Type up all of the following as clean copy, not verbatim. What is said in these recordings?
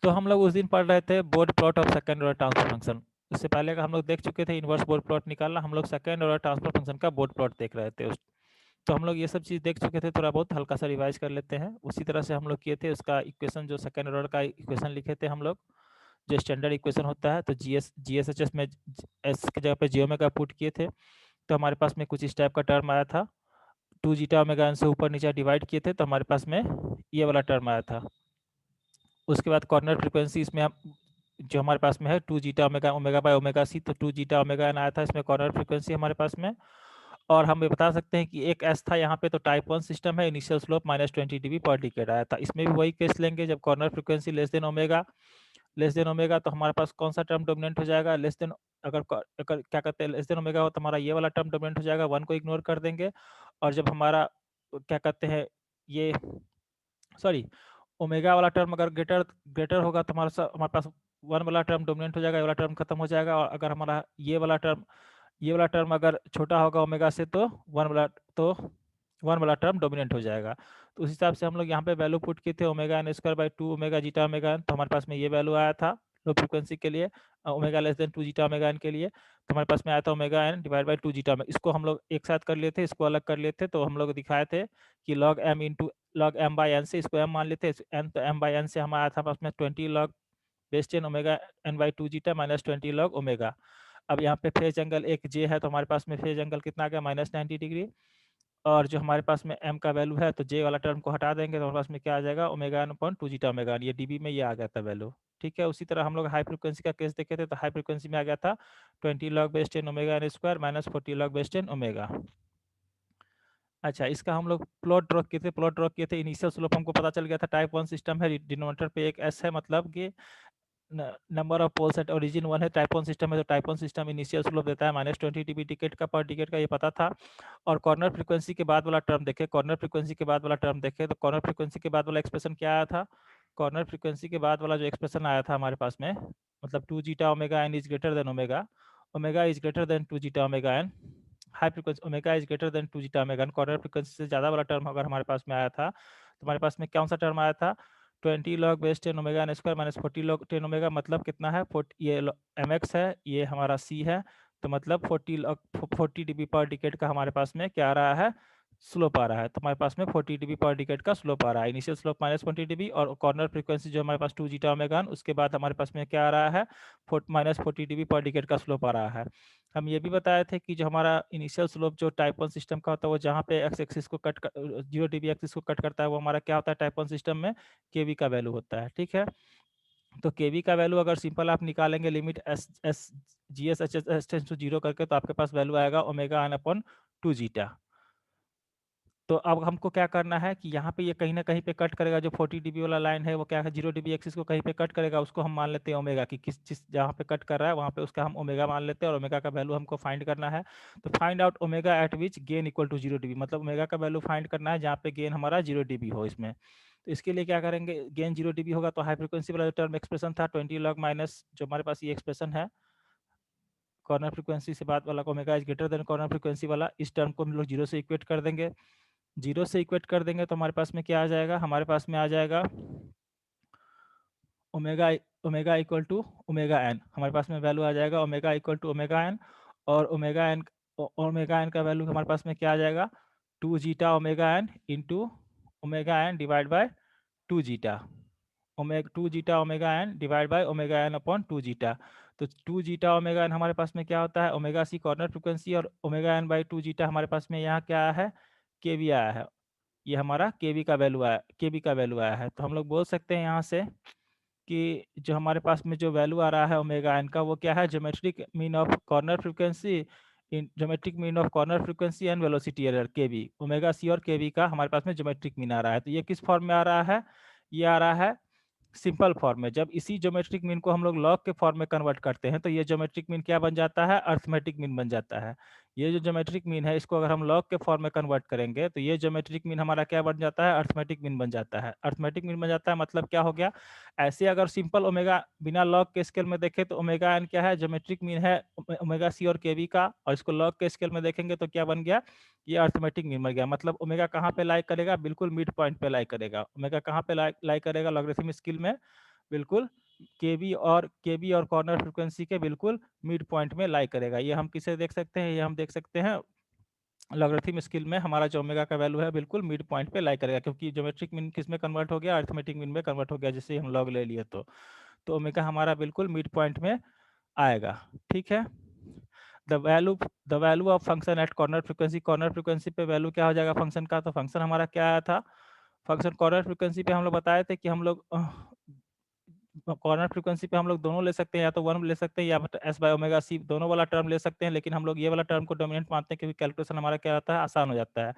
तो हम लोग उस दिन पढ़ रहे थे board plot of second order transfer function. उससे पहले का हम लोग देख चुके थे इनवर्स बोर्ड प्लॉट निकालना, हम लोग सेकंड ऑर्डर ट्रांसफर फंक्शन का बोर्ड प्लॉट देख रहे थे तो हम लोग ये सब चीज़ देख चुके थे, थोड़ा बहुत हल्का सा रिवाइज कर लेते हैं। उसी तरह से हम लोग किए थे, उसका इक्वेशन जो सेकंड ऑर्डर का इक्वेशन लिखे थे हम लोग, जो स्टैंडर्ड इक्वेशन होता है। तो GSHS में एस की जगह पे जी ओमेगा पुट किए थे, तो हमारे पास में कुछ इस टाइप का टर्म आया था। 2 जीटा ओमेगा एन से ऊपर नीचे डिवाइड किए थे तो हमारे पास में ये वाला टर्म आया था। उसके बाद कॉर्नर फ्रीक्वेंसी इसमें हम जो हमारे पास में है 2 zeta omega omega by omega c, तो 2 जीटा ओमेगा एन आया था इसमें कॉर्नर फ्रीक्वेंसी हमारे पास में। और हम ये बता सकते हैं कि एक एस था यहाँ पे, तो टाइप 1 सिस्टम है, इनिशियल स्लोप -20 dB पर डिकेड आया था। इसमें भी वही केस लेंगे, जब corner frequency less than omega तो हमारे पास कौन सा टर्म डोमिनेंट हो जाएगा, लेस देन। अगर क्या कहते हैं लेस देन ओमेगा हो तो हमारा ये वाला टर्म डोमिनेंट हो जाएगा, 1 को इग्नोर कर देंगे। और जब हमारा क्या कहते हैं ये सॉरी ओमेगा वाला टर्म अगर ग्रेटर ग्रेटर होगा तो हमारे पास 1 वाला टर्म डोमिनेंट हो जाएगा, ये वाला टर्म खत्म हो जाएगा। और अगर हमारा ये वाला टर्म अगर छोटा होगा ओमेगा से तो 1 वाला टर्म डोमिनेंट हो जाएगा। तो उस हिसाब से हम लोग यहाँ पे वैल्यू पुट किए थे omega n square by 2 omega zeta omega n, तो हमारे पास में ये वैल्यू आया था लो फ्रिक्वेंसी के लिए, omega less than 2 zeta omega n के लिए। तो हमारे पास में आया था omega n divide by 2 zeta में। इसको हम लोग एक साथ कर लिए थे, इसको अलग कर लिए थे, तो हम लोग दिखाए थे कि log m into log m by n से इसको एम मान लेते हैं एन, तो एम बाई एन से हमारा आया था पास में 20 log base 10 omega n by 2 zeta -20 log omega. अब यहाँ पे फेज एंगल एक जे है, तो हमारे पास में फेज एंगल कितना आ गया -90 डिग्री। और जो हमारे पास में एम का वैल्यू है, तो जे वाला टर्म को हटा देंगे तो हमारे पास में क्या आ जाएगा omega n upon 2 zeta omega, ये डीबी में ये आ गया था वैल्यू। ठीक है, उसी तरह हम लोग हाई फ्रिक्वेंसी का केस देखे थे, तो हाई फ्रिक्वेंसी में आ गया था 20 log base 10 omega n square -40 log base 10 omega. अच्छा, इसका हम लोग प्लॉट ड्रॉ किए थे। इनिशियल स्लोप हमको पता चल गया था, टाइप 1 सिस्टम है, डिनोमिनेटर पे एक एस है, मतलब कि number of poles at origin 1 है। टाइप 1 सिस्टम है, तो टाइप 1 सिस्टम इनिशियल स्लोप देता है -20 dB टिकट का, पर टिकट का ये पता था। और कॉर्नर फ्रीक्वेंसी के बाद वाला टर्म देखे, कॉर्नर फ्रीक्वेंसी के बाद वाला टर्म देखे, तो कॉर्नर फ्रीक्वेंसी के बाद वाला एक्सप्रेशन क्या आया था, कॉर्नर फ्रीक्वेंसी के बाद वाला जो एक्सप्रेशन आया था हमारे पास में, मतलब 2 zeta omega n is greater than omega, omega is greater than 2 zeta omega n, high frequency omega is greater than 2 zeta omega n, corner frequency से ज़्यादा वाला टर्म अगर हमारे पास में आया था, तो हमारे पास में कौन सा टर्म आया था 20 log base 10 omega n square -40 log 10 omega, मतलब कितना है 40, ये एम एक्स है, ये हमारा सी है, तो मतलब 40 लॉग 40 dB पर डिकेड का हमारे पास में क्या आ रहा है स्लोप आ रहा है। तो हमारे पास में 40 dB पर डिकेड का स्लोप आ रहा है, इनिशियल स्लोप -20 dB, और कॉर्नर फ्रीक्वेंसी जो हमारे पास 2 जीटा ओमेगा, उसके बाद हमारे पास में क्या आ रहा है -40 dB पर डिकेड का स्लोप आ रहा है। हम ये भी बताए थे कि जो हमारा इनिशियल स्लोप जो टाइप 1 सिस्टम का होता है, वो जहाँ पे एक्स एक्सिस को कट 0 dB एक्सिस को कट करता है, वो हमारा क्या होता है टाइप 1 सिस्टम में केवी का वैल्यू होता है। ठीक है, तो केवी का वैल्यू अगर सिंपल आप निकालेंगे limit s s g s h s tends to 0 करके, तो आपके पास वैल्यू आएगा ओमेगा एन अपॉन 2 जीटा। तो अब हमको क्या करना है कि यहाँ पे ये कहीं ना कहीं पे कट करेगा, जो 40 dB वाला लाइन है वो क्या है 0 dB एक्सिस को कहीं पे कट करेगा, उसको हम मान लेते हैं ओमेगा की, किस जिस जहाँ पे कट कर रहा है वहाँ पे उसका हम ओमेगा मान लेते हैं, और ओमेगा का वैल्यू हमको फाइंड करना है। तो find out omega at which gain equal to 0 dB, मतलब ओमेगा का वैल्यू फाइंड करना है जहाँ पे गेन हमारा 0 dB हो इसमें। तो इसके लिए क्या करेंगे, गेन 0 dB होगा तो हाई फ्रिक्वेंसी वाला जो टर्म एक्सप्रेशन था 20 लॉग माइनस जो हमारे पास ये एक्सप्रेशन है कॉर्नर फ्रीक्वेंसी से बाद वाला omega is greater then corner frequency वाला, इस टर्म को हम लोग 0 से इक्वेट कर देंगे। 0 से इक्वेट कर देंगे तो हमारे पास में क्या आ जाएगा, हमारे पास में आ जाएगा omega omega equal to omega n, हमारे पास में वैल्यू आ जाएगा omega equal to omega n. और ओमेगा एन का वैल्यू हमारे पास में क्या आ जाएगा 2 zeta omega n into omega n divide by 2 zeta, omega 2 zeta omega n divide by omega n upon 2 zeta. तो 2 जीटा ओमेगा एन हमारे पास में क्या होता है ओमेगा सी कॉर्नर फ्रिक्वेंसी, और ओमेगा एन बाई 2 जीटा हमारे पास में यहाँ क्या आया है केवी आया है, ये हमारा केवी का वैल्यू आया है। तो हम लोग बोल सकते हैं यहाँ से कि जो हमारे पास में जो वैल्यू आ रहा है ओमेगा एन का, वो क्या है geometric mean of corner frequency in geometric mean of corner frequency and velocity error kv, omega c और केवी का हमारे पास में ज्योमेट्रिक मीन आ रहा है। तो ये किस फॉर्म में आ रहा है, ये आ रहा है सिंपल फॉर्म में। जब इसी ज्योमेट्रिक मीन को हम लोग लॉग के फॉर्म में कन्वर्ट करते हैं तो ये ज्योमेट्रिक मीन क्या बन जाता है अर्थमेटिक मीन बन जाता है। ये जो ज्योमेट्रिक मीन है इसको अगर हम लॉग के फॉर्म में कन्वर्ट करेंगे तो ये ज्योमेट्रिक मीन हमारा क्या बन जाता है अर्थमेटिक मीन बन जाता है। अर्थमेटिक मीन बन जाता है मतलब क्या हो गया, ऐसे अगर सिंपल ओमेगा बिना लॉग के स्केल में देखें तो ओमेगा एन क्या है ज्योमेट्रिक मीन है ओमेगा सी और केवी का, और इसको लॉग के स्केल में देखेंगे तो क्या बन गया ये अर्थमेटिक मीन बन गया। मतलब ओमेगा कहाँ पे लाई करेगा, बिल्कुल मिड पॉइंट पे लाई करेगा। ओमेगा कहाँ पे लाई करेगा लॉगरिथम स्केल में, बिल्कुल केबी और कॉर्नर फ्रीक्वेंसी के बिल्कुल मिड पॉइंट में लाई करेगा। ये हम किसे देख सकते हैं, ये हम देख सकते हैं लॉगरिथम स्केल में हमारा जो ओमेगा का वैल्यू है बिल्कुल मिड पॉइंट पे लाई करेगा, क्योंकि ज्योमेट्रिक मीन किस में कन्वर्ट हो गया, अरिथमेटिक मीन में कन्वर्ट हो गया, जिससे हम लॉग ले लिए तो ओमेगा हमारा बिल्कुल मिड पॉइंट में आएगा। ठीक है, the value of function at corner frequency पे वैल्यू क्या हो जाएगा फंक्शन का, तो फंक्शन हमारा क्या आया था, फंक्शन कॉर्नर फ्रीक्वेंसी पे हम लोग बताए थे कि हम लोग कॉर्नर फ्रीक्वेंसी पे हम लोग दोनों ले सकते हैं, या तो 1 ले सकते हैं या एस बाय ओमेगा सी दोनों वाला टर्म ले सकते हैं, लेकिन हम लोग ये वाला टर्म को डोमिनेंट मानते हैं क्योंकि कैलकुलेशन हमारा क्या आता है, आसान हो जाता है।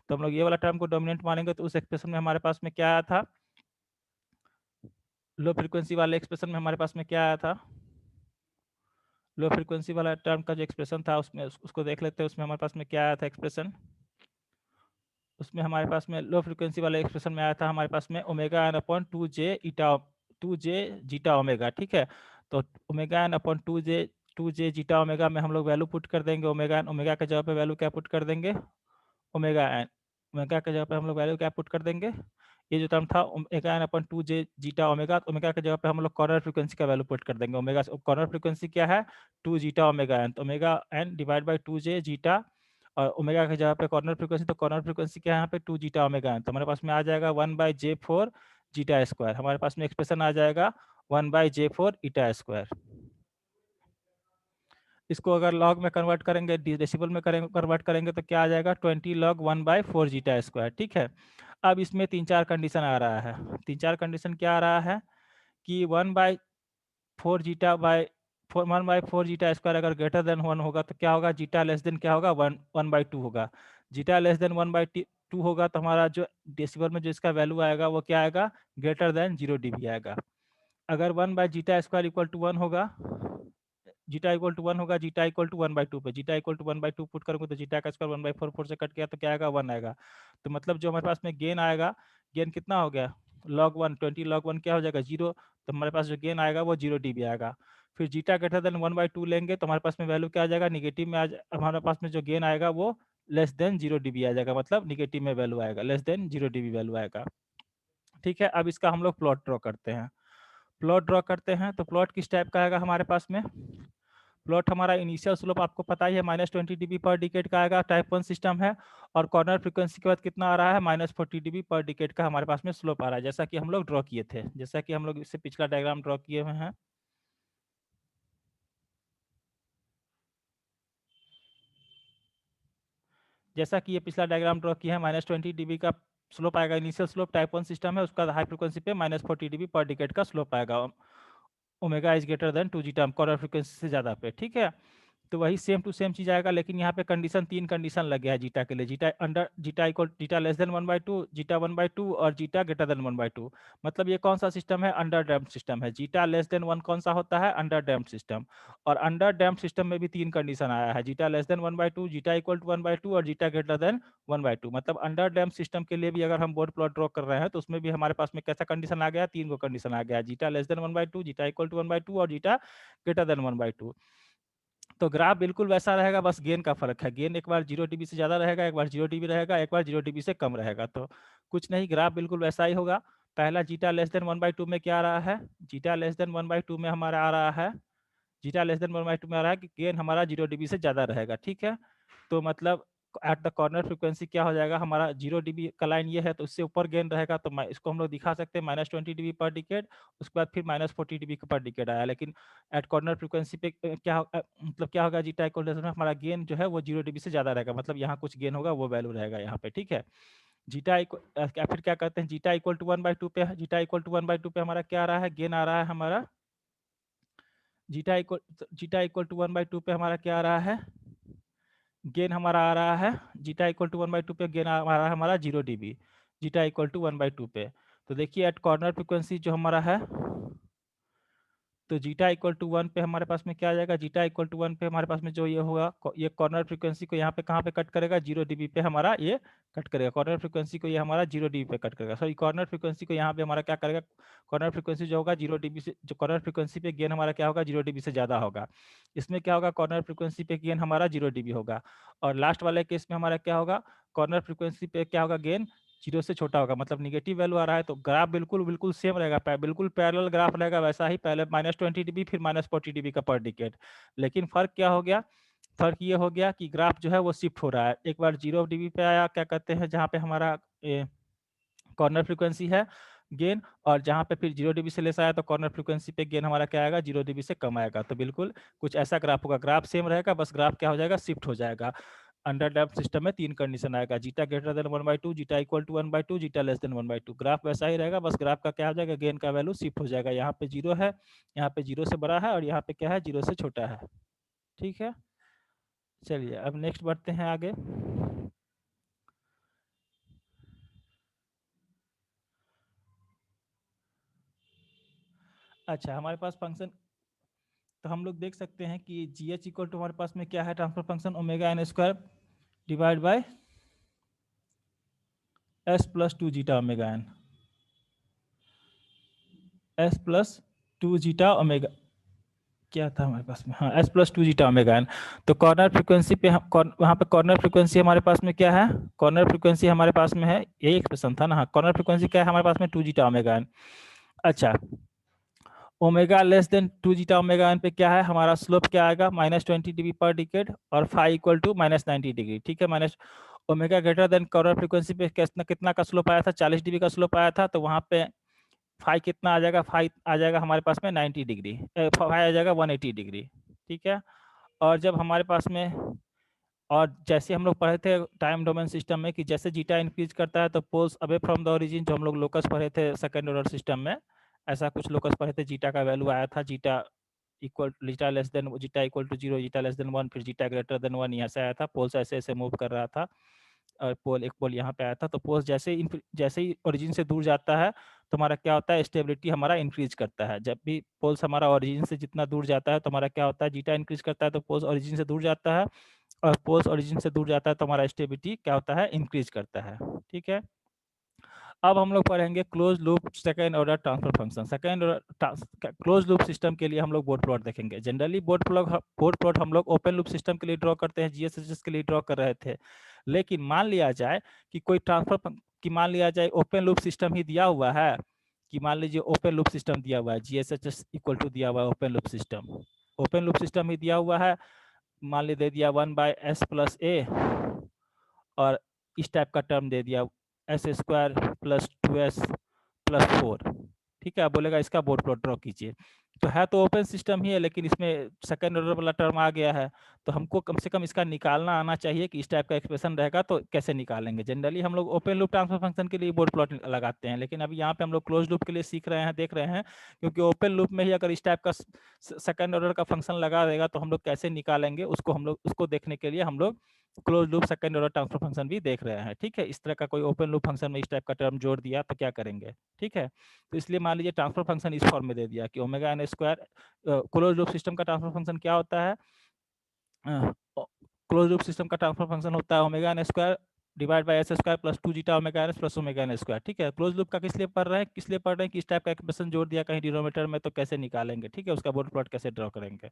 तो हम लोग ये वाला टर्म को डोमिनेंट मानेंगे, तो उस एक्सप्रेशन में हमारे पास में क्या आया था, लो फ्रीक्वेंसी वाले एक्सप्रेशन में हमारे पास में क्या आया था, लो फ्रीक्वेंसी वाला टर्म का जो एक्सप्रेशन था उसमें उसको देख लेते हैं, उसमें हमारे पास में क्या आया था एक्सप्रेशन, उसमें हमारे पास में लो फ्रीक्वेंसी वाले एक्सप्रेशन में आया था हमारे पास में omega n upon 2 j zeta omega. ठीक है, तो omega n upon 2 j zeta omega में हम लोग वैल्यू पुट कर देंगे, ओमेगा के जगह पे वैल्यू क्या पुट कर देंगे, ओमेगा के जगह पे हम लोग वैल्यू क्या पुट कर देंगे, ये जो टर्म था omega n upon 2 j zeta omega, तो ओमेगा के जगह पे हम लोग कॉर्नर फ्रीक्वेंसी का वैल्यू पुट कर देंगे, ओमेगा कॉर्नर फ्रीक्वेंसी क्या है 2 जीटा ओमेगा एन, तो omega n divide by 2 j zeta, और ओमेगा की जगह पे कॉर्नर फ्रीक्वेंसी, तो कॉर्नर फ्रीक्वेंसी क्या है यहाँ पे 2 जीटा ओमेगा एन, तो हमारे पास में आ जाएगा 1/J4 जीटा स्क्वायर, हमारे पास में एक्सप्रेशन आ जाएगा 1/J4 ईटा स्क्वायर। इसको अगर लॉग में कन्वर्ट करेंगे, डेसिबल में कन्वर्ट करेंगे तो क्या आ जाएगा 20 log 1/4 जीटा स्क्वायर। ठीक है, अब इसमें 3-4 कंडीशन आ रहा है, 3-4 कंडीशन क्या आ रहा है कि 1/4 जीटा बाई 1/4 जीटा स्क्वायर अगर ग्रेटर देन 1 होगा तो क्या होगा, जीटा लेस देन क्या होगा 1/2 होगा, जीटा लेस देन 1/2 होगा तो हमारा जो डेसिबल में जो इसका वैल्यू आएगा वो क्या आएगा, ग्रेटर देन 0 dB आएगा। अगर 1/जीटा स्क्वायर इक्वल टू 1 होगा, जीटा इक्वल टू 1 होगा, जीटा इक्वल टू 1/2 पे, जीटा इक्वल टू 1/2 पुट करूंगा तो जीटा का स्क्वायर 1/4, 4 से कट गया तो क्या आएगा 1 आएगा, तो मतलब जो हमारे पास में गेन आएगा, गेन कितना हो गया log 1, 20 log 1 क्या हो जाएगा 0, तो हमारे पास जो गेन आएगा वो 0 dB आएगा। फिर जीटा ग्रेटर देन 1/2 लेंगे तो हमारे पास में वैल्यू क्या आ जाएगा, निगेटिव में हमारे पास में जो गेन आएगा वो लेस देन 0 dB आ जाएगा, मतलब निगेटिव में वैल्यू आएगा, लेस देन 0 dB वैल्यू आएगा। ठीक है, अब इसका हम लोग प्लॉट ड्रॉ करते हैं, प्लॉट ड्रॉ करते हैं तो प्लॉट किस टाइप का आएगा हमारे पास में, प्लॉट हमारा इनिशियल स्लोप आपको पता ही है -20 dB पर डिकेड का आएगा, टाइप 1 सिस्टम है, और कॉर्नर फ्रीक्वेंसी के बाद कितना आ रहा है -40 dB पर डिकेड का हमारे पास में स्लोप आ रहा है, जैसा कि हम लोग ड्रॉ किए थे, जैसा कि हम लोग इससे पिछला डायग्राम ड्रॉ किए हुए हैं। जैसा कि ये पिछला डायग्राम ड्रॉ किया है, -20 dB का स्लोप आएगा, इनिशियल स्लोप टाइप 1 सिस्टम है, उसका हाई फ्रीक्वेंसी पे -40 dB पर डिकेड का स्लोप आएगा, omega is greater than 2 zeta corner frequency से ज़्यादा पे। ठीक है, तो वही सेम टू सेम चीज आएगा, लेकिन यहाँ पे कंडीशन 3 कंडीशन लग गया है जीटा के लिए, जीटा लेस देन 1/2, जीटा 1/2 और जीटा ग्रेटर देन 1/2। मतलब ये कौन सा सिस्टम है, अंडर डैम्प्ड सिस्टम है। जीटा लेस देन 1 कौन सा होता है, अंडर डैम्प्ड सिस्टम, और अंडर डैम्प्ड सिस्टम में भी 3 कंडीशन आया है, zeta less than 1/2, zeta equal to 1/2 और जीटा ग्रेटर देन 1/2। मतलब अंडर डैम्प्ड सिस्टम के लिए भी अगर हम बोर्ड प्लॉट ड्रॉ कर रहे हैं तो उसमें भी हमारे पास में कैसा कंडीशन आ गया, 3 गो कंडीशन आ गया, zeta less than 1/2, zeta equal to 1/2 और जीटा ग्रेटर देन 1/2। तो ग्राफ बिल्कुल वैसा रहेगा, बस गेन का फर्क है, गेन एक बार 0 dB से ज़्यादा रहेगा, एक बार 0 dB रहेगा, एक बार 0 dB से कम रहेगा, तो कुछ नहीं, ग्राफ बिल्कुल वैसा ही होगा। पहला जीटा लेस देन 1/2 में क्या आ रहा है, जीटा लेस देन 1/2 में हमारा आ रहा है, जीटा लेस देन 1/2 में आ रहा है कि गेन हमारा 0 dB से ज़्यादा रहेगा। ठीक है, तो मतलब एट द कॉर्नर फ्रीक्वेंसी क्या हो जाएगा हमारा 0 dB का लाइन ये है, तो उससे ऊपर गेन रहेगा, तो इसको हम लोग दिखा सकते हैं -20 dB पर डिकेड, उसके बाद फिर -40 dB पर डिकेड आया, लेकिन एट कॉर्नर फ्रीक्वेंसी पे मतलब क्या होगा, जीटा इक्वल में हमारा गेन जो है वो 0 dB से ज़्यादा रहेगा, मतलब यहाँ कुछ गेन होगा वो वैल्यू रहेगा यहाँ पे। ठीक है, जीटा फिर क्या करते हैं, जीटा इक्वल टू 1/2 पे, जीटा इक्वल टू 1/2 पे हमारा क्या आ रहा है, गेन आ रहा है हमारा, जीटा इक्वल टू 1/2 पे हमारा क्या आ रहा है, गेन हमारा आ रहा है, जीटा इक्वल टू 1/2 पे गेन आ रहा है हमारा 0 dB, जीटा इक्वल टू 1/2 पे। तो देखिए एट कॉर्नर फ्रीक्वेंसी जो हमारा है, तो जीटा इक्वल टू 1 पे हमारे पास में क्या आ जाएगा, जीटा इक्वल टू 1 पे हमारे पास में जो ये होगा, ये कॉर्नर फ्रीक्वेंसी को यहाँ पे कहाँ पे कट करेगा, 0 dB पे हमारा ये कट करेगा, कॉर्नर फ्रीक्वेंसी को ये हमारा 0 dB पे कट करेगा, सॉरी कॉर्नर फ्रीक्वेंसी को यहाँ पे हमारा क्या करेगा, कॉर्नर फ्रीक्वेंसी जो होगा 0 dB से, जो कॉर्नर फ्रीक्वेंसी पे गेन हमारा क्या होगा 0 dB से ज़्यादा होगा, इसमें क्या होगा कॉर्नर फ्रीक्वेंसी पे गेन हमारा 0 dB होगा, और लास्ट वाले केस में हमारा क्या होगा, कॉर्नर फ्रीक्वेंसी पे क्या होगा गेन जीरो से छोटा होगा, मतलब निगेटिव वैल्यू आ रहा है तो ग्राफ बिल्कुल बिल्कुल सेम रहेगा, बिल्कुल पैरेलल ग्राफ रहेगा वैसा ही, पहले -20 dB फिर -40 dB का पर डिकेड। लेकिन फर्क क्या हो गया, फर्क ये हो गया कि ग्राफ जो है वो शिफ्ट हो रहा है। एक बार 0 dB पे आया, क्या कहते हैं, जहाँ पे हमारा कॉर्नर फ्रीक्वेंसी है गेन, और जहाँ पे फिर 0 dB से लेस आया तो कॉर्नर फ्रीक्वेंसी पे गेन हमारा क्या आएगा, 0 dB से कम आएगा। तो बिल्कुल कुछ ऐसा ग्राफ होगा, ग्राफ सेम रहेगा, बस ग्राफ क्या हो जाएगा, शिफ्ट हो जाएगा। अंडर डैम्प्ड सिस्टम में 3 कंडीशन आएगा, zeta greater than 1/2, zeta equal to 1/2, zeta less than 1/2। Graph वैसा ही रहेगा, बस ग्राफ का क्या हो जाएगा, गेन का वैल्यू शिफ्ट हो जाएगा। यहाँ पे 0 है, यहाँ पे 0 से बड़ा है, और यहाँ पे क्या है, 0 से छोटा है। ठीक है, चलिए अब नेक्स्ट बढ़ते हैं आगे। अच्छा, हमारे पास फंक्शन, तो हम लोग देख सकते हैं कि जी एच इक्वल टू हमारे पास में क्या है, transfer function omega n square divide by s plus 2 zeta omega n, s plus 2 zeta omega, क्या था हमारे पास में, हाँ, s plus 2 zeta omega n. तो कॉर्नर फ्रीक्वेंसी पे हम वहाँ पे कॉर्नर फ्रीक्वेंसी हमारे पास में क्या है, कॉर्नर फ्रीक्वेंसी हमारे पास में है, यही एक्सप्रेशन था ना, हाँ, कॉर्नर फ्रीक्वेंसी क्या है हमारे पास में, 2 जीटा ओमेगा एन। अच्छा, omega less than 2 zeta omega n पे क्या है, हमारा स्लोप क्या आएगा, -20 dB पर डिकेड, और फाई इक्वल टू -90 डिग्री। ठीक है, minus omega greater than corner frequency पे कितना कितना का स्लोप आया था, 40 dB का स्लोप आया था, तो वहाँ पे फाई कितना आ जाएगा, फाई आ जाएगा हमारे पास में 90 डिग्री, फाई आ जाएगा 180 डिग्री। ठीक है, और जब हमारे पास में, और जैसे हम लोग पढ़े थे टाइम डोमेन सिस्टम में कि जैसे जीटा इंक्रीज करता है तो poles away from the origin, जो हम लोग लोकस पढ़े थे सेकंड ऑर्डर सिस्टम में, ऐसा कुछ लोकस पढ़े थे, जीटा का वैल्यू आया था, zeta equal, zeta less than, zeta equal to 0, zeta less than 1, फिर जीटा ग्रेटर देन 1, यहाँ से आया था, पोल्स ऐसे ऐसे मूव कर रहा था, और पोल एक पोल यहाँ पे आया था। तो पोल्स जैसे ही ओरिजिन से दूर जाता है तो हमारा क्या होता है, स्टेबिलिटी हमारा इंक्रीज करता है। जब भी पोल्स हमारा ओरिजिन से जितना दूर जाता है तो हमारा क्या होता है, जीटा इंक्रीज करता है, तो पोल्स ओरिजिन से दूर जाता है, और पोल्स ओरिजिन से दूर जाता है तो हमारा स्टेबिलिटी क्या होता है, इंक्रीज करता है। ठीक है, अब हम लोग पढ़ेंगे close loop second order transfer function. Second close loop system के लिए हम लोग बोर्ड प्लॉट देखेंगे। जनरली बोर्ड प्लॉट हम लोग ओपन लूप सिस्टम के लिए ड्रॉ करते हैं, जीएसएसएस के लिए ड्रॉ कर रहे थे, लेकिन मान लिया जाए कि कोई ट्रांसफर कि मान लिया जाए ओपन लूप सिस्टम ही दिया हुआ है, कि मान लीजिए ओपन लूप सिस्टम दिया हुआ है, जीएसएसएस इक्वल टू दिया हुआ है, ओपन लूप सिस्टम ही दिया हुआ है, मान ली दे दिया 1/s प्लस ए, और इस टाइप का टर्म दे दिया S square plus 2s plus 4। ठीक है, आप बोलेगा इसका बोर्ड प्लॉट ड्रॉ कीजिए, तो है तो ओपन सिस्टम ही है, लेकिन इसमें सेकंड ऑर्डर वाला टर्म आ गया है, तो हमको कम से कम इसका निकालना आना चाहिए कि इस टाइप का एक्सप्रेशन रहेगा तो कैसे निकालेंगे। जनरली हम लोग ओपन लूप ट्रांसफर फंक्शन के लिए बोर्ड प्लॉट लगाते हैं, लेकिन अभी यहाँ पे हम लोग क्लोज लूप के लिए सीख रहे हैं, देख रहे हैं, क्योंकि ओपन लूप में ही अगर इस टाइप का सेकंड ऑर्डर का फंक्शन लगा देगा तो हम लोग कैसे निकालेंगे उसको, हम लोग उसको देखने के लिए हम लोग close loop second order transfer function भी देख रहे हैं। ठीक है, इस तरह का कोई ओपन लूप फंक्शन में इस टाइप का टर्म जोड़ दिया तो क्या करेंगे। ठीक है, तो इसलिए मान लीजिए ट्रांसफर फंक्शन इस फॉर्म में दे दिया कि omega n square, close loop system का ट्रांसफर फंक्शन क्या होता है, क्लोज लूप सिस्टम का ट्रांसफर फंक्शन होता है omega n square divide by s square plus 2 zeta omega n plus omega n square. ठीक है, क्लोज लूप का किस लिए पढ़ रहे हैं, कि इस टाइप का एक्सप्रेशन जोड़ दिया कहीं डिनोमिनेटर में तो कैसे निकालेंगे। ठीक है, उसका बोर्ड प्लॉट कैसे ड्रॉ करेंगे,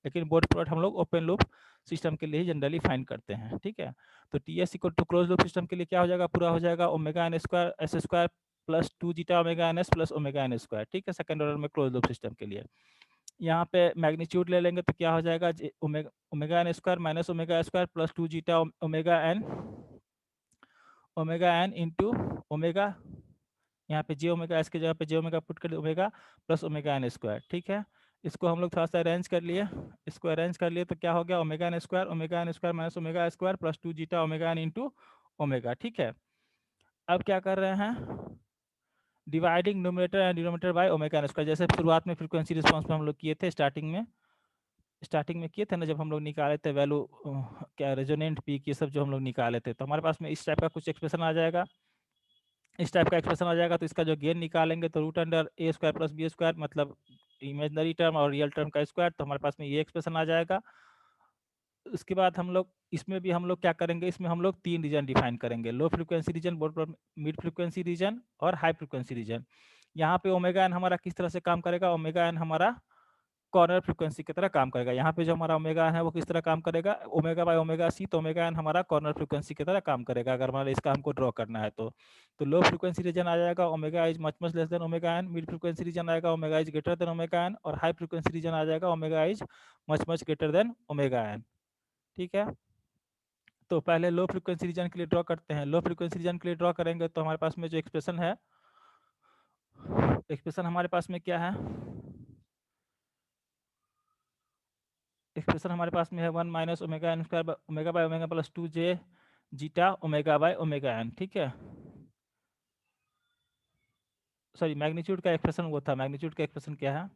लेकिन बोर्ड प्लॉट हम लोग ओपन लूप सिस्टम के लिए ही जनरली फाइंड करते हैं। ठीक है, तो t s equal to close loop system के लिए क्या हो जाएगा, पूरा हो जाएगा omega n square s square plus 2 zeta omega n s plus omega n square. ठीक है, सेकंड ऑर्डर में क्लोज लूप सिस्टम के लिए यहाँ पे मैग्नीट्यूड ले लेंगे तो क्या हो जाएगा, omega n square minus omega square plus 2 zeta omega n into omega, यहाँ पे जे ओमेगा एस की जगह पे जे ओमेगा पुट कर omega plus omega n square. ठीक है, इसको हम लोग थोड़ा सा अरेंज कर लिए, इसको अरेंज कर लिए तो क्या हो गया, omega n square minus omega square plus 2 zeta omega n into omega. ठीक है, अब क्या कर रहे हैं, dividing numerator and denominator by omega n square, जैसे शुरुआत में फ्रीक्वेंसी रिस्पांस में हम लोग किए थे, स्टार्टिंग में किए थे ना, जब हम लोग निकाले थे वैल्यू, क्या रेजोनेंट पीक ये सब जो हम लोग निकाले थे, तो हमारे पास में इस टाइप का कुछ एक्सप्रेशन आ जाएगा, इस टाइप का एक्सप्रेशन आ जाएगा। तो इसका जो गेन निकालेंगे तो रूट अंडर ए स्क्वायर प्लस बी स्क्वायर, मतलब इमेजनरी टर्म और रियल टर्म का स्क्वायर, तो हमारे पास में ये एक्सप्रेशन आ जाएगा। उसके बाद हम लोग इसमें भी हम लोग क्या करेंगे, इसमें हम लोग 3 रीजन डिफाइन करेंगे, low frequency region, mid frequency region और हाई फ्रिक्वेंसी रीजन। यहाँ पे ओमेगा एन हमारा किस तरह से काम करेगा, ओमेगा एन हमारा कॉर्नर फ्रीक्वेंसी की तरह काम करेगा। यहाँ पे जो हमारा ओमेगा है वो किस तरह काम करेगा, ओमेगा बाय ओमेगा सी, तो ओमेगा एन हमारा कॉर्नर फ्रीक्वेंसी की तरह काम करेगा अगर हमारा इसका हमको ड्रॉ करना है तो लो फ्रीक्वेंसी रीजन आ जाएगा omega is much much less than omega n, mid frequency region आएगा omega is greater than omega n, और हाई फ्रीक्वेंसी रीजन आ जाएगा omega is much much greater than omega n. ठीक है, तो पहले लो फ्रीक्वेंसी रीजन के लिए ड्रॉ करते हैं। लो फ्रीक्वेंसी रीजन के लिए ड्रॉ करेंगे तो हमारे पास में जो एक्सप्रेशन है, एक्सप्रेशन हमारे पास में क्या है, एक्सप्रेशन हमारे पास में है 1 minus omega n square omega by omega plus 2j zeta omega by omega n. ठीक है, सॉरी मैग्नीट्यूड का एक्सप्रेशन वो था, मैग्नीट्यूड का एक्सप्रेशन क्या है,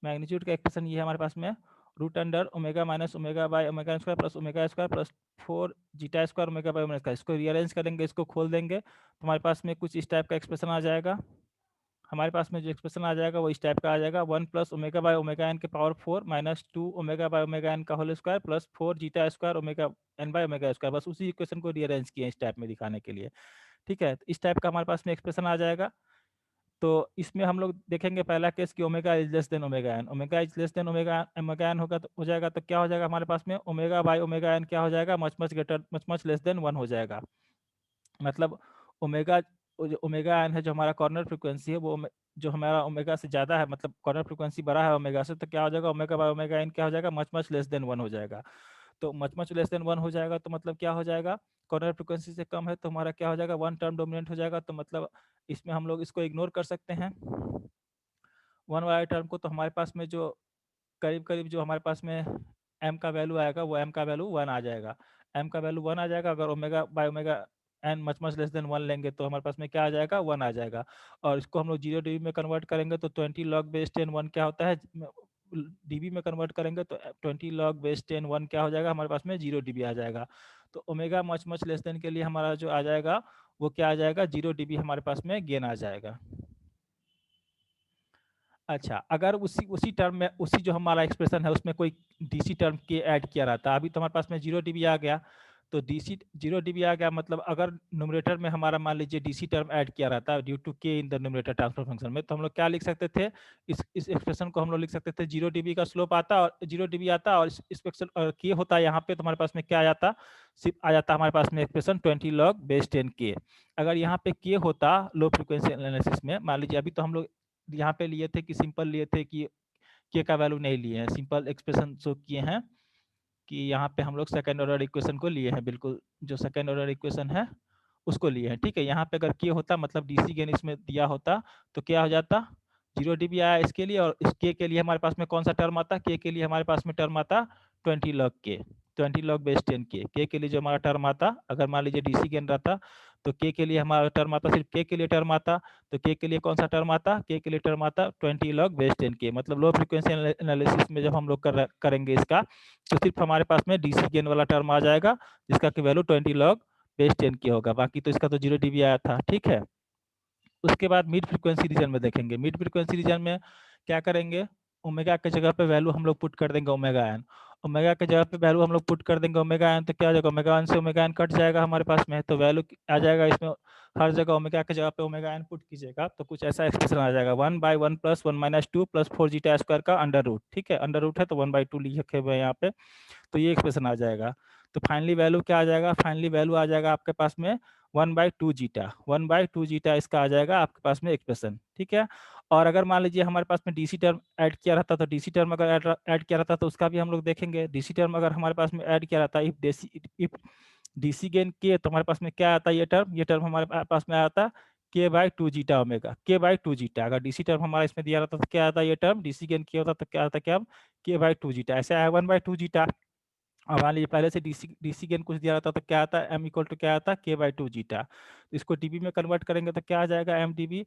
मैग्नीट्यूड का एक्सप्रेशन ये है हमारे पास में root under omega minus omega by omega square plus omega square plus 4 zeta square omega by omega square. इसको रीअरेंज करेंगे, इसको खोल देंगे तो हमारे पास में कुछ इस टाइप का एक्सप्रेशन आ जाएगा। हमारे पास में जो एक्सप्रेशन आ जाएगा वो इस टाइप का आ जाएगा, 1 plus omega by omega n के power 4 minus 2 omega by omega n का whole square plus 4 zeta square omega n by omega square. बस उसी इक्वेशन को रीअरेंज किए इस टाइप में दिखाने के लिए। ठीक है, इस टाइप का हमारे पास में एक्सप्रेशन आ जाएगा। तो इसमें हम लोग देखेंगे पहला केस कि omega is less than omega n, omega is less than omega n होगा तो हो जाएगा, तो क्या हो जाएगा हमारे पास में ओमेगा बाय ओमेगा एन क्या हो जाएगा, much much greater much much less than 1 हो जाएगा। मतलब ओमेगा जो ओमेगा एन है जो हमारा कॉर्नर फ्रीक्वेंसी है वो जो हमारा ओमेगा से ज़्यादा है, मतलब कॉर्नर फ्रीक्वेंसी बड़ा है ओमेगा से, तो क्या हो जाएगा ओमेगा बाय ओमेगा एन क्या हो जाएगा, मच मच लेस देन 1 हो जाएगा। तो मच मच लेस देन 1 हो जाएगा तो मतलब क्या हो जाएगा, कॉर्नर फ्रीक्वेंसी से कम है तो हमारा क्या हो जाएगा, वन टर्म डोमिनेंट हो जाएगा। तो मतलब इसमें हम लोग इसको इग्नोर कर सकते हैं वन वाले टर्म को। तो हमारे पास में जो करीब करीब जो हमारे पास में एम का वैल्यू आएगा वो एम का वैल्यू 1 आ जाएगा, एम का वैल्यू 1 आ जाएगा। अगर omega by omega n much much less than 1 लेंगे तो हमारे पास में क्या आ जाएगा, 1 आ जाएगा। और इसको हम लोग 0 dB में कन्वर्ट करेंगे तो 20 log बेस 10 1 क्या होता है, dB में कन्वर्ट करेंगे तो 20 log बेस 10 1 क्या हो जाएगा, हमारे पास में 0 dB आ जाएगा। तो omega much much less then के लिए हमारा जो आ जाएगा वो क्या आ जाएगा, 0 dB हमारे पास में गेन आ जाएगा। अच्छा, अगर उसी उसी टर्म में उसी जो हमारा एक्सप्रेशन है उसमें कोई डीसी टर्म के ऐड किया रहता, अभी तो हमारे पास में 0 dB आ गया, तो डीसी 0 dB आ गया, मतलब अगर न्यूमरेटर में हमारा मान लीजिए डीसी टर्म ऐड किया रहता ड्यू टू के in the numerator transfer function में, तो हम लोग क्या लिख सकते थे, इस एक्सप्रेशन को हम लोग लिख सकते थे 0 dB का स्लोप आता और 0 dB आता, और इस एक्सप्रेशन के होता यहाँ पे, तो हमारे पास में क्या आ जाता, सिर्फ आ जाता हमारे पास में एक्सप्रेशन 20 log बेस 10 के। अगर यहाँ पे के होता लो फ्रिक्वेंसी एनालिसिस में, मान लीजिए अभी तो हम लोग यहाँ पे लिए थे कि सिंपल लिए थे कि के का वैल्यू नहीं लिए हैं, सिंपल एक्सप्रेशन शो किए हैं कि यहाँ पे हम लोग सेकेंड ऑर्डर इक्वेशन को लिए हैं, बिल्कुल जो सेकेंड ऑर्डर इक्वेशन है उसको लिए हैं। ठीक है, यहाँ पे अगर के होता मतलब डीसी गेन इसमें दिया होता तो क्या हो जाता, 0 dB आया इसके लिए, और इस के लिए हमारे पास में कौन सा टर्म आता, के लिए हमारे पास में टर्म आता 20 log के, 20 log बेस 10 के लिए जो हमारा टर्म आता, अगर मान लीजिए डीसी गेन रहता तो के लिए हमारा टर्म आता, सिर्फ के लिए टर्म आता, तो के लिए कौन सा टर्म आता, के लिए टर्म आता 20 log बेस 10 के। मतलब लो फ्रिक्वेंसी एनालिसिस में जब हम लोग करेंगे इसका, तो सिर्फ हमारे पास में डीसी गेन वाला टर्म आ जाएगा जिसका कि वैल्यू 20 log बेस 10 के होगा, बाकी तो इसका तो 0 dB आया था। ठीक है, उसके बाद मिड फ्रीक्वेंसी रीजन में देखेंगे, मिड फ्रीक्वेंसी रीजन में क्या करेंगे, ओमेगा के जगह पे वैल्यू हम लोग पुट कर देंगे ओमेगा एन, ओमेगा के जगह पे वैल्यू हम लोग पुट कर देंगे ओमेगा एन, तो क्या हो जाएगा, ओमेगा एन से ओमेगा एन कट जाएगा हमारे पास में, तो वैल्यू आ जाएगा इसमें हर जगह ओमेगा के जगह पे ओमेगा एन पुट कीजिएगा तो कुछ ऐसा एक्सप्रेशन आ जाएगा 1/1 + 1 - 2 + 4 जीटा स्क्वायर का अंडर रूट। ठीक है, अंडर रूट है तो 1/2 लिखे हुए हैं यहाँ पे, तो ये एक्सप्रेशन आ जाएगा। तो फाइनली वैल्यू क्या आ जाएगा, फाइनली वैल्यू आ जाएगा आपके पास में 1/2 जीटा, 1/2 जीटा इसका आ जाएगा आपके पास में एक्सप्रेशन। ठीक है, और अगर मान लीजिए हमारे पास में डीसी टर्म ऐड किया रहता, तो डीसी टर्म अगर ऐड किया रहता तो उसका भी हम लोग देखेंगे। डीसी टर्म अगर हमारे पास में ऐड किया रहता, इफ डीसी गेन के, तो हमारे पास में क्या आता है, ये टर्म हमारे पास में आता k/2 zeta omega, k/2 zeta. अगर डीसी टर्म हमारा इसमें दिया रहता तो क्या आता है, ये टर्म डीसी गेन के होता तो क्या आता, क्या k/2 जीटा, ऐसे आया 1/2 जीटा। अब मान लीजिए पहले से डीसी गेन कुछ दिया रहता तो क्या आता है, m इक्वल टू क्या आता है, k/2 जीटा। इसको डीबी में कन्वर्ट करेंगे तो क्या आ जाएगा, एम डीबी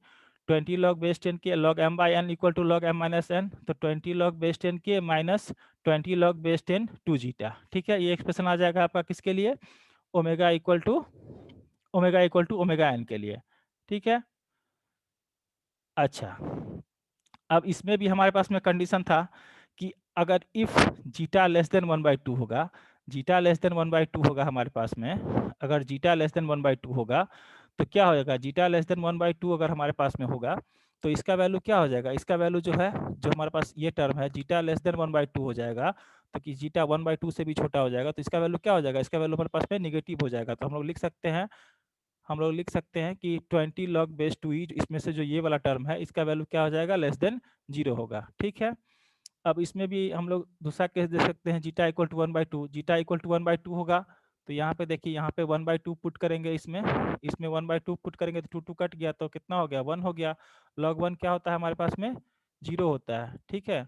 20 log बेस 10 के log m/n equal to log m - n, तो 20 log बेस 10 के माइनस 20 log बेस 10 2 जीटा। ठीक है, ये एक्सप्रेशन आ जाएगा आपका किसके लिए, omega equal to omega n के लिए। ठीक है, अच्छा, अब इसमें भी हमारे पास में कंडीशन था कि अगर इफ जीटा लेस देन 1/2 होगा, जीटा लेस देन 1/2 होगा हमारे पास में, अगर जीटा लेस देन 1/2 होगा तो क्या होगा, जीटा लेस देन 1/2 अगर हमारे पास में होगा तो इसका वैल्यू क्या हो जाएगा, इसका वैल्यू जो है, जो हमारे पास ये टर्म है जीटा लेस देन 1/2 हो जाएगा, तो कि जीटा 1/2 से भी छोटा हो जाएगा, तो इसका वैल्यू क्या हो जाएगा, इसका वैल्यू हमारे पास में निगेटिव हो जाएगा। तो हम लोग लिख सकते हैं, कि 20 log बेस 2e, इसमें से जो ये वाला टर्म है इसका वैल्यू क्या हो जाएगा, लेस देन 0 होगा। ठीक है, अब इसमें भी हम लोग दूसरा केस दे सकते हैं, zeta equal to 1/2, zeta equal to 1/2 होगा, तो यहाँ पे देखिए, यहाँ पे 1/2 पुट करेंगे, इसमें 1/2 पुट करेंगे तो 2 कट गया, तो कितना हो गया, 1 हो गया। log 1 क्या होता है हमारे पास में, 0 होता है। ठीक है,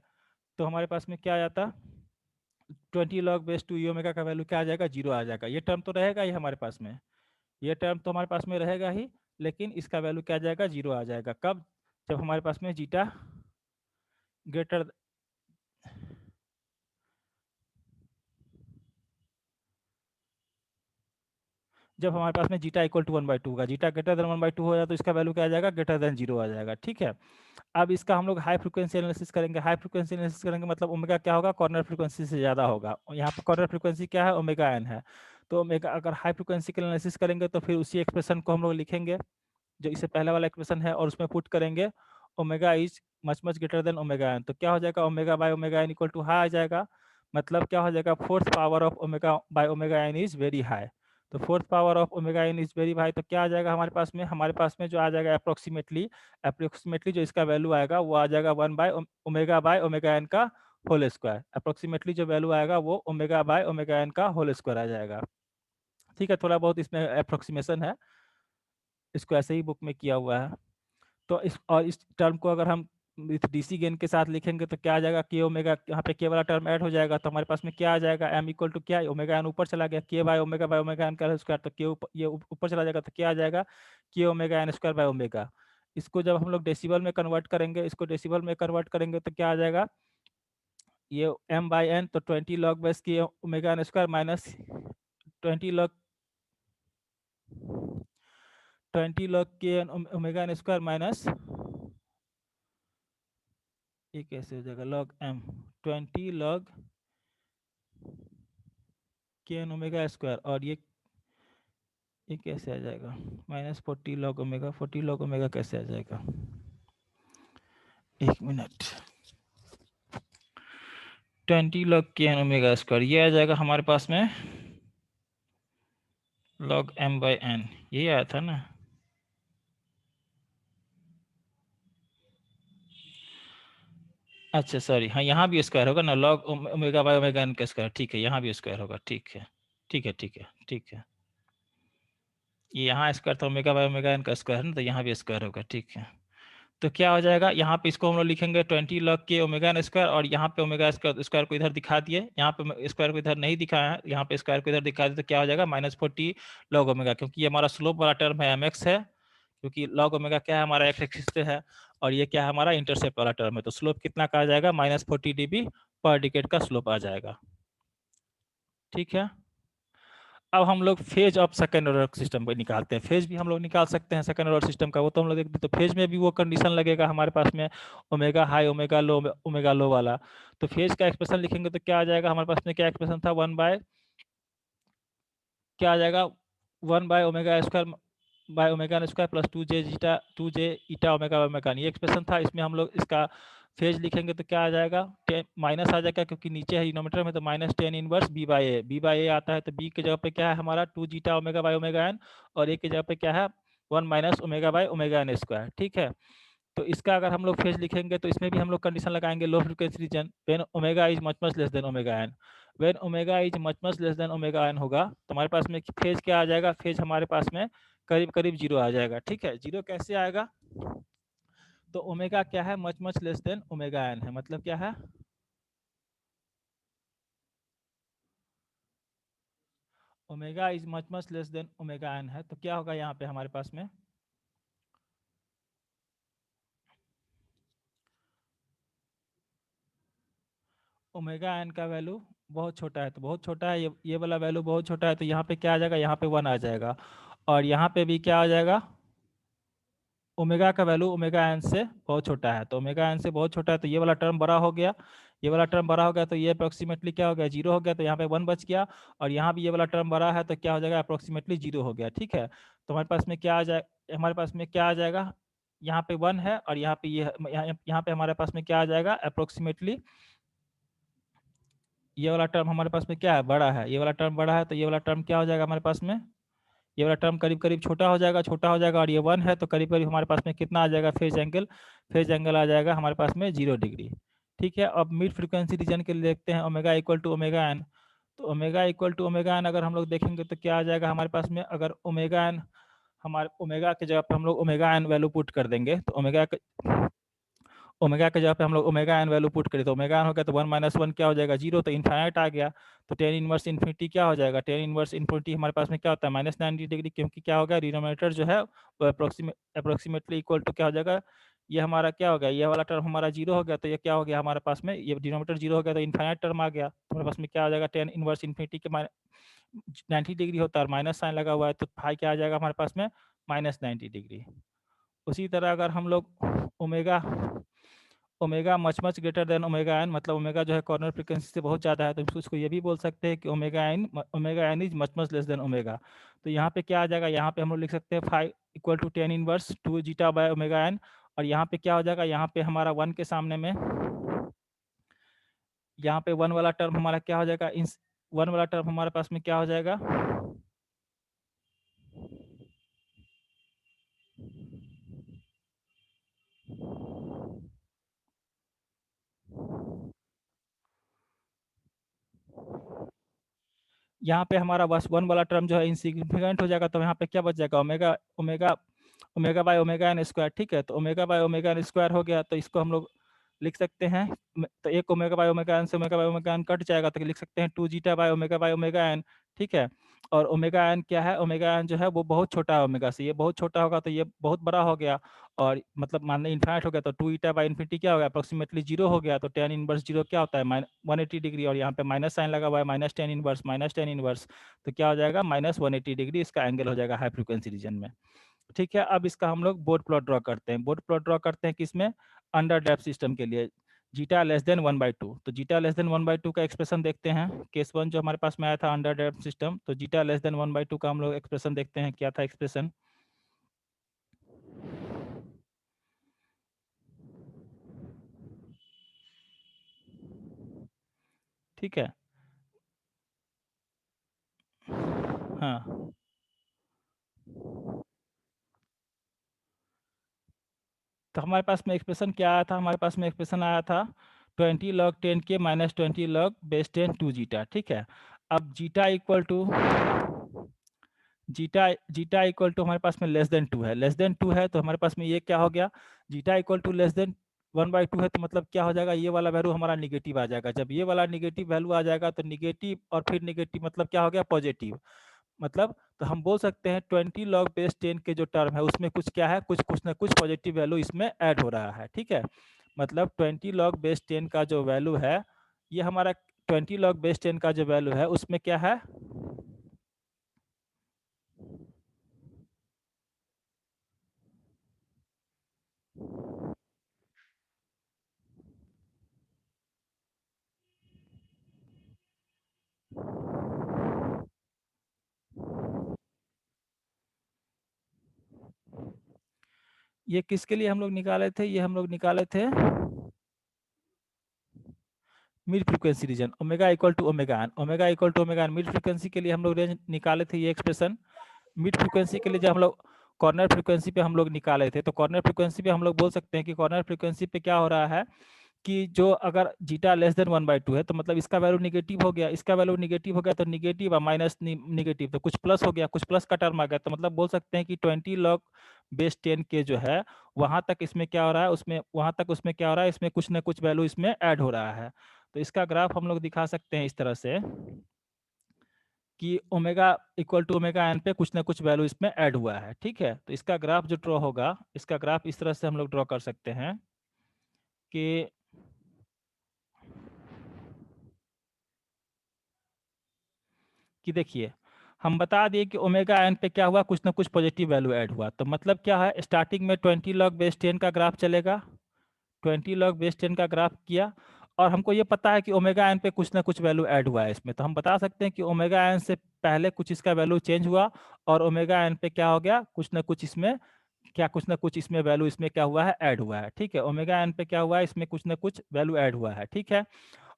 तो हमारे पास में क्या आ जाता, 20 log बेस 2e ओमेगा का वैल्यू क्या आ जाएगा, 0 आ जाएगा। ये टर्म तो रहेगा ही हमारे पास में, ये टर्म तो हमारे पास में रहेगा ही, लेकिन इसका वैल्यू क्या आ जाएगा, 0 आ जाएगा। कब, जब हमारे पास में जीटा ग्रेटर, जब हमारे पास में जीटा इक्वल टू 1/2 होगा, जीटा ग्रेटर देन 1/2 हो जाए तो इसका वैल्यू क्या आ जाएगा, ग्रेटर देन 0 आ जाएगा। ठीक है, अब इसका हम लोग हाई फ्रीक्वेंसी एनालिसिस करेंगे। हाई फ्रीक्वेंसी एनालिसिस करेंगे मतलब ओमेगा क्या होगा, कॉर्नर फ्रीक्वेंसी से ज़्यादा होगा। यहाँ पर कॉर्नर फ्रीक्वेंसी क्या है, ओमेगा एन है। तो ओमेगा, अगर हाई फ्रीक्वेंसी का एनालिसिस करेंगे तो फिर उसी एक्सप्रेशन को हम लोग लिखेंगे जो इससे पहले वाला एक्सप्रेशन है, और उसमें पुट करेंगे omega is much much greater than omega n, तो क्या हो जाएगा, omega by omega n equal to high आ जाएगा। मतलब क्या हो जाएगा, fourth power of omega by omega n is very high. तो fourth power of omega n is very high, तो क्या आ जाएगा हमारे पास में, जो आ जाएगा अप्रोक्सीमेटली जो इसका वैल्यू आएगा वो आ जाएगा 1/ओमेगा एन का होल स्क्वायर। अप्रोक्सीमेटली जो वैल्यू आएगा वो ओमेगा बाय ओमेगा एन का होल स्क्वायर आ जाएगा। ठीक है, थोड़ा बहुत इसमें अप्रोक्सीमेशन है, इसको ऐसे ही बुक में किया हुआ है। तो इस टर्म को अगर हम विथ डीसी गेन के साथ लिखेंगे तो क्या आ जाएगा, के ओमेगा, यहाँ पे के वाला टर्म ऐड हो जाएगा, तो हमारे पास में क्या आ जाएगा, एम इक्वल टू क्या, ओमेगा एन ऊपर चला गया, के बाय ओमेगा एन का स्क्वायर, तो के ये ऊपर चला जाएगा, तो क्या आ जाएगा, k omega n square by omega. इसको जब हम लोग डेसिबल में कन्वर्ट करेंगे, तो क्या आ जाएगा, ये एम बाई एन, तो 20 log base k omega n square minus 20 log 20 log k omega n square minus, ये कैसे हो जाएगा, log m 20 log k n omega square, और ये कैसे आ जाएगा, minus 40 log omega, 40 log omega कैसे आ जाएगा, एक minute, 20 log k n omega square, ये आ जाएगा हमारे पास में लॉग एम बाई एन, ये आया था ना। अच्छा सॉरी, हाँ यहाँ भी स्क्वायर होगा ना, log omega by omega n का स्क्वायर, ठीक है, यहाँ भी स्क्वायर होगा, ठीक है ठीक है ठीक है ठीक है, ये यहाँ स्क्वायर था ओमेगा बाय ओमेगा एन का स्क्वायर है ना, तो यहाँ भी स्क्वायर होगा, ठीक है। तो क्या हो जाएगा, यहाँ पे इसको हम लोग लिखेंगे 20 log k omega n square, और यहाँ पे ओमेगा स्क्वायर को इधर दिखा दिए, यहाँ पे स्क्वायर को इधर नहीं दिखाया है, यहाँ पे स्क्वायर को इधर दिखा दिए, तो क्या हो जाएगा, -40 लॉग ओमेगा, क्योंकि ये हमारा स्लोप वाला टर्म है mx है, क्योंकि लॉग ओमेगा क्या है हमारा एक्स एक्सिस पे है, और ये क्या है हमारा इंटरसेप्ट वाला टर्म है, तो स्लोप कितना का आ जाएगा, -40 dB पर डिकेड का स्लोप आ जाएगा। ठीक है, अब हम लोग phase of second order system को निकालते हैं। फेज भी हम लोग निकाल सकते हैं सेकेंड ऑर्डर सिस्टम का, वो तो हम लोग देखते, तो फेज में भी वो कंडीशन लगेगा हमारे पास में, ओमेगा हाई ओमेगा लो वाला। तो फेज का एक्सप्रेशन लिखेंगे तो क्या आ जाएगा हमारे पास में, क्या एक्सप्रेशन था, क्या आ जाएगा, 1/ओमेगा square by omega square plus 2j eta omega omega, ये एक्सप्रेशन था। इसमें हम लोग इसका फेज लिखेंगे तो क्या आ जाएगा, माइनस आ जाएगा, क्योंकि नीचे है डिनोमिनेटर में, तो -10 इनवर्स b/a आता है, तो b की जगह पे क्या है हमारा 2 zeta omega by omega n, और a की जगह पे क्या है 1 minus omega by omega n square. ठीक है, तो इसका अगर हम लोग फेज लिखेंगे तो इसमें भी हम लोग कंडीशन लगाएंगे, low frequency region, when omega is much much less than omega n, when omega is much much less than omega n होगा, तो हमारे पास में फेज क्या आ जाएगा, फेज हमारे पास में करीब करीब 0 आ जाएगा। ठीक है, 0 कैसे आएगा, तो ओमेगा क्या है, much much less than omega n है, मतलब क्या है, omega is much much less than omega n है, तो क्या होगा यहाँ पे हमारे पास में, ओमेगा एन का वैल्यू बहुत छोटा है, तो बहुत छोटा है, ये वाला वैल्यू बहुत छोटा है, तो यहाँ पे क्या आ जाएगा, यहाँ पे 1 आ जाएगा, और यहाँ पे भी क्या आ जाएगा, ओमेगा का वैल्यू ओमेगा एन से बहुत छोटा है, तो ओमेगा एन से बहुत छोटा है, तो ये वाला टर्म बड़ा हो गया, ये वाला टर्म बड़ा हो गया, तो ये अप्रोक्सीमेटली क्या हो गया, 0 हो गया, तो यहाँ पे 1 बच गया, और यहाँ भी ये वाला टर्म बड़ा है, तो क्या हो जाएगा, अप्रोक्सीमेटली 0 हो गया। ठीक है, तो हमारे पास में क्या आ जाए, हमारे पास में क्या आ जाएगा, यहाँ पे 1 है और यहाँ पे ये यहाँ पे हमारे पास में क्या आ जाएगा अप्रोक्सीमेटली, ये वाला टर्म हमारे पास में क्या है, बड़ा है, ये वाला टर्म बड़ा है, तो ये वाला टर्म क्या हो जाएगा हमारे पास में, ये वाला टर्म करीब करीब छोटा हो जाएगा, छोटा हो जाएगा, और ये 1 है तो करीब करीब हमारे पास में कितना आ जाएगा फेज एंगल आ जाएगा हमारे पास में 0 डिग्री। ठीक है, अब मिड फ्रीक्वेंसी रीजन के लिए देखते हैं omega equal to omega n. तो omega equal to omega n अगर हम लोग देखेंगे तो क्या आ जाएगा हमारे पास में, अगर ओमेगा एन, हमारे ओमेगा के जगह पे हम लोग ओमेगा एन वैल्यू पुट कर देंगे, तो ओमेगा के जगह पे हम लोग ओमेगा एन वैल्यू पुट करें तो ओमेगा एन हो गया तो 1 - 1 क्या हो जाएगा 0, तो इनफाइनाइट आ गया। तो टेन इनवर्स इन्फिनिटी क्या हो जाएगा, टेन इनवर्स इन्फिनिटी हमारे पास में क्या होता है -90 डिग्री, क्योंकि क्या हो गया डिनोमिनेटर जो है वो अप्रोक्सीमेटली इक्वल टू क्या हो जाएगा, ये हमारा क्या हो गया, ये वाला टर्म हमारा 0 हो गया, तो ये क्या हो गया हमारे पास में, ये डिनोमिनेटर 0 हो गया तो इनफाइनाइट टर्म आ गया, तो हमारे पास में क्या हो जाएगा टेन इनवर्स इन्फिनिटी के 90 डिग्री होता है और माइनस साइन लगा हुआ है, तो फाई क्या आ जाएगा हमारे पास में -90 डिग्री। उसी तरह अगर हम लोग omega omega much greater than omega n, मतलब ओमेगा जो है कॉर्नर फ्रीक्वेंसी से बहुत ज़्यादा है, तो उसको ये भी बोल सकते हैं कि omega n is much less than omega. तो यहाँ पे क्या आ जाएगा, यहाँ पे हम लोग लिख सकते हैं phi equal to tan inverse 2 zeta by omega n, और यहाँ पे क्या हो जाएगा, यहाँ पे हमारा 1 के सामने में, यहाँ पे 1 वाला टर्म हमारा क्या हो जाएगा, इन 1 वाला टर्म हमारे पास में क्या हो जाएगा, यहाँ पे हमारा बस 1 वाला टर्म जो है इनसिग्निफिकेंट हो जाएगा, तो यहाँ पे क्या बच जाएगा omega omega omega by omega n square. ठीक है, तो omega by omega n square हो गया, तो इसको हम लोग लिख सकते हैं, तो एक ओमेगा बाय ओमेगा एन से omega by omega n cut जाएगा, तो लिख सकते हैं 2 जीटा बाय ओमेगा एन। ठीक है, और ओमेगा एन क्या है, ओमेगा एन जो है वो बहुत छोटा है ओमेगा से, ये बहुत छोटा होगा तो ये बहुत बड़ा हो गया, और मतलब मान लें इन्फाइनाइट हो गया तो 2 ईटा बाय इन्फिनिटी क्या हो गया अप्रोक्सीमेटली 0 हो गया, तो टेन इनवर्स 0 क्या होता है 180 डिग्री, और यहाँ पे माइनस साइन लगा हुआ है -10 इनवर्स, तो क्या हो जाएगा -180 डिग्री इसका एंगल हो जाएगा हाई फ्रिक्वेंसी रीजन में। ठीक है, अब इसका हम लोग बोर्ड प्लॉट ड्रॉ करते हैं, बोर्ड प्लॉट ड्रॉ करते हैं किसमें, अंडर डैम्प सिस्टम के लिए, जीटा लेस देन 1/2। तो जीटा लेस देन 1/2 का एक्सप्रेशन देखते हैं, केस 1 जो हमारे पास में आया था अंडर डैम्प सिस्टम, तो जीटा लेस देन 1/2 का हम लोग एक्सप्रेशन देखते हैं, क्या था एक्सप्रेशन, ठीक है, हाँ, तो हमारे पास में एक्सप्रेशन क्या आया था, हमारे पास में एक्सप्रेशन आया था 20 log 10 के -20 log बेस 10 2 जीटा। ठीक है, अब zeta equal to zeta zeta equal to हमारे पास में लेस देन 2 है, लेस देन 2 है, तो हमारे पास में ये क्या हो गया, zeta equal to less than 1/2 है, तो मतलब क्या हो जाएगा, ये वाला वैल्यू हमारा निगेटिव आ जाएगा, जब ये वाला निगेटिव वैल्यू आ जाएगा तो निगेटिव और फिर निगेटिव मतलब क्या हो गया पॉजिटिव, मतलब तो हम बोल सकते हैं 20 log बेस 10 के जो टर्म है उसमें कुछ क्या है, कुछ ना कुछ पॉजिटिव वैल्यू इसमें ऐड हो रहा है। ठीक है, मतलब 20 log बेस 10 का जो वैल्यू है, ये हमारा 20 log बेस 10 का जो वैल्यू है उसमें क्या है, ये किसके लिए हम लोग निकाले थे, ये हम लोग निकाले थे mid frequency region, omega equal to omega n, omega equal to omega n mid frequency के लिए हम लोग रेंज निकाले थे, ये एक्सप्रेशन मिड फ्रीक्वेंसी के लिए जब हम लोग कॉर्नर फ्रीक्वेंसी पे हम लोग निकाले थे, तो कॉर्नर फ्रीक्वेंसी पे हम लोग बोल सकते हैं कि कॉर्नर फ्रीक्वेंसी पे क्या हो रहा है कि जो अगर जीटा लेस देन 1/2 है तो मतलब इसका वैल्यू निगेटिव हो गया, इसका वैल्यू निगेटिव हो गया तो निगेटिव और माइनस निगेटिव तो कुछ प्लस हो गया, कुछ प्लस का टर्म आ गया, तो मतलब बोल सकते हैं कि 20 log बेस 10 के जो है वहां तक इसमें क्या हो रहा है, उसमें वहां तक उसमें क्या हो रहा है, इसमें कुछ ना कुछ वैल्यू इसमें ऐड हो रहा है। तो इसका ग्राफ हम लोग दिखा सकते हैं इस तरह से कि omega equal to omega n पे कुछ ना कुछ वैल्यू इसमें ऐड हुआ है। ठीक है, तो इसका ग्राफ जो ड्रॉ होगा, इसका ग्राफ इस तरह से हम लोग ड्रॉ कर सकते हैं कि देखिए हम बता दिए कि ओमेगा एन पे क्या हुआ, कुछ ना कुछ पॉजिटिव वैल्यू ऐड हुआ, तो मतलब क्या है स्टार्टिंग में 20 log बेस 10 का ग्राफ चलेगा, 20 log बेस 10 का ग्राफ किया, और हमको ये पता है कि ओमेगा एन पे कुछ ना कुछ वैल्यू ऐड हुआ है इसमें, तो हम बता सकते हैं कि ओमेगा एन से पहले कुछ इसका वैल्यू चेंज हुआ और ओमेगा एन पे क्या हो गया, कुछ ना कुछ इसमें क्या कुछ ना कुछ इसमें वैल्यू इसमें क्या हुआ है, ऐड हुआ है, ठीक है। ओमेगा एन पे क्या हुआ है, इसमें कुछ ना कुछ वैल्यू ऐड हुआ है, ठीक है।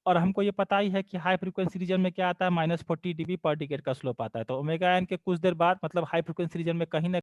और हमको ये पता ही है कि हाई फ्रीक्वेंसी रीजन में क्या आता है, -40 dB पर डिकेड का स्लोप आता है। तो ओमेगा एन के कुछ देर बाद मतलब हाई फ्रीक्वेंसी रीजन में कहीं न